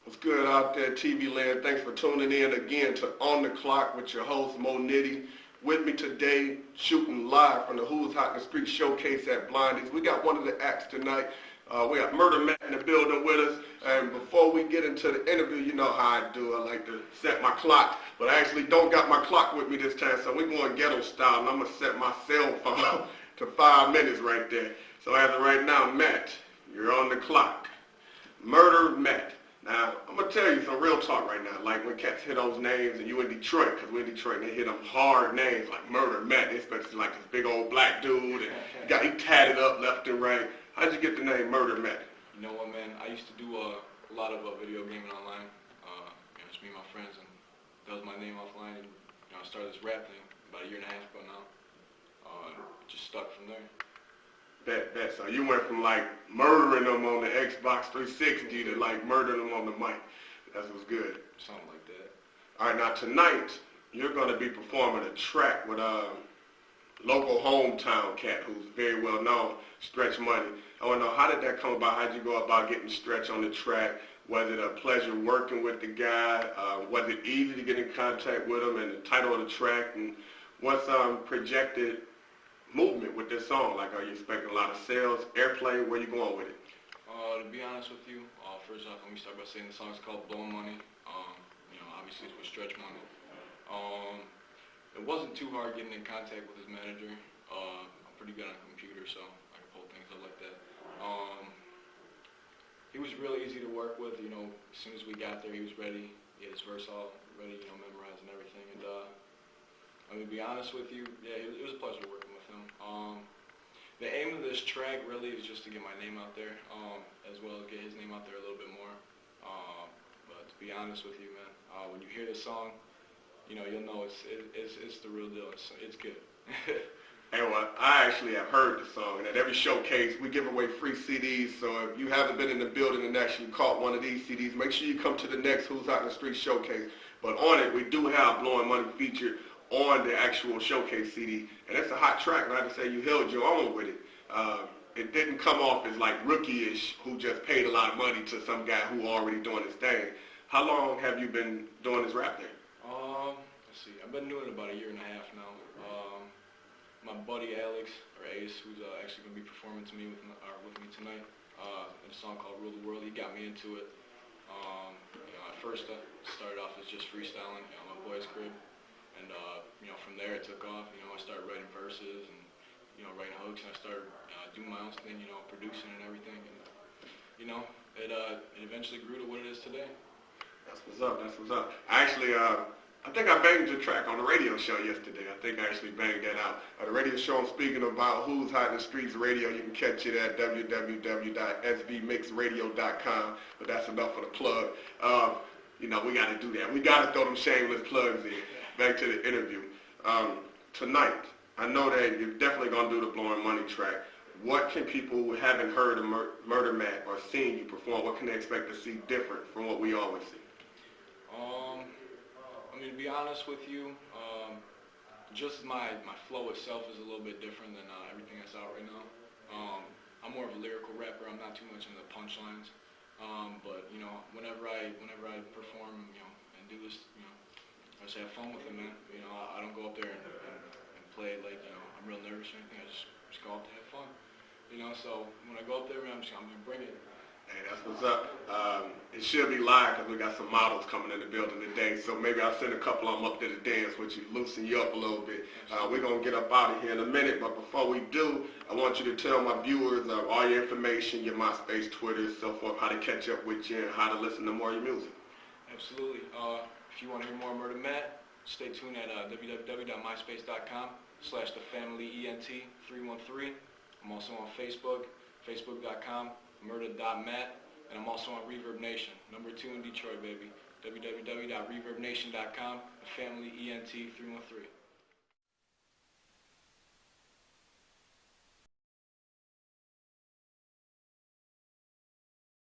What's good out there, TV land? Thanks for tuning in again to On the Clock with your host, Mo Nitty. With me today, shooting live from the Who's Hot in the Street showcase at Blondie's. We got one of the acts tonight. We got Murda M4TT in the building with us. And before we get into the interview, you know how I do. I like to set my clock, but I actually don't got my clock with me this time, so we're going ghetto style, and I'm going to set my cell phone to 5 minutes right there. So as of right now, Matt, you're on the clock. Murda M4TT. Now, I'm going to tell you some real talk right now. Like when cats hear those names, and you in Detroit, because we're in Detroit, and they hear them hard names like Murda M4TT. They expect like this big old black dude, and he tatted up left and right. How'd you get the name Murda M4TT? You know what, man? I used to do a lot of video gaming online. Just me and my friends, and that was my name offline. And I started this rap thing about a year and a half ago now. Just stuck from there. Bet. So you went from like murdering them on the Xbox 360 to like murdering them on the mic. That's what's good. Something like that. All right, now tonight you're going to be performing a track with a local hometown cat who's very well known, Stretch Money. I want to know, how did that come about? How'd you go about getting Stretch on the track? Was it a pleasure working with the guy? Was it easy to get in contact with him? And the title of the track? And what's projected movement with this song? Like, are you expecting a lot of sales, airplay? Where you going with it? To be honest with you, first off, let me start by saying the song's called Blowing Money. Obviously it's with Stretch Money. It wasn't too hard getting in contact with his manager. I'm pretty good on a computer, so I can pull things up like that. He was really easy to work with. As soon as we got there, he was ready. He had his verse all ready, memorized and everything. And I'm gonna be honest with you, yeah, it was a pleasure working with him. The aim of this track really is just to get my name out there, as well as get his name out there a little bit more. But to be honest with you, man, when you hear this song, you'll know it's the real deal. It's good. And well, I actually have heard the song, and at every showcase we give away free CDs, so if you haven't been in the building and actually caught one of these CDs, make sure you come to the next Who's Hot in the Street showcase. But on it, we do have Blowing Money featured on the actual showcase CD, and it's a hot track, and I have to say you held your own with it. It didn't come off as like rookie-ish, who just paid a lot of money to some guy who already doing his thing. How long have you been doing this rap thing? Let's see, I've been doing it about a year and a half now. My buddy Alex, or Ace, who's actually going to be performing with me tonight, in a song called Rule the World, he got me into it. At first I started off as just freestyling at my boy's crib, and from there it took off. I started writing verses and writing hooks, and I started doing my own thing, producing and everything, and it eventually grew to what it is today. That's what's up. I think I banged your track on the radio show yesterday. I think I actually banged that out. The radio show I'm speaking about, Who's Hot in the Streets Radio, you can catch it at www.sbmixradio.com, but that's enough for the plug. We got to do that. We got to throw them shameless plugs in. Back to the interview. Tonight, I know that you're definitely going to do the Blowing Money track. What can people who haven't heard of Murda M4TT or seen you perform, what can they expect to see different from what we always see? To be honest with you, just my flow itself is a little bit different than everything that's out right now. I'm more of a lyrical rapper. I'm not too much into the punchlines. But whenever I perform, and do this, I just have fun with it, man. I don't go up there and play it like I'm real nervous or anything. I just go up to have fun. So when I go up there, man, I'm gonna bring it. Hey, that's what's up. It should be live because we got some models coming in the building today. So maybe I'll send a couple of them up there to dance with you, loosen you up a little bit. We're going to get up out of here in a minute. But before we do, I want you to tell my viewers all your information, your MySpace, Twitter, so forth, how to catch up with you and how to listen to more of your music. Absolutely. If you want to hear more Murda M4TT, stay tuned at www.myspace.com/thefamilyent313. I'm also on Facebook, facebook.com. Murda.M4TT, and I'm also on Reverb Nation, #2 in Detroit, baby. www.reverbnation.com, the family ENT 313.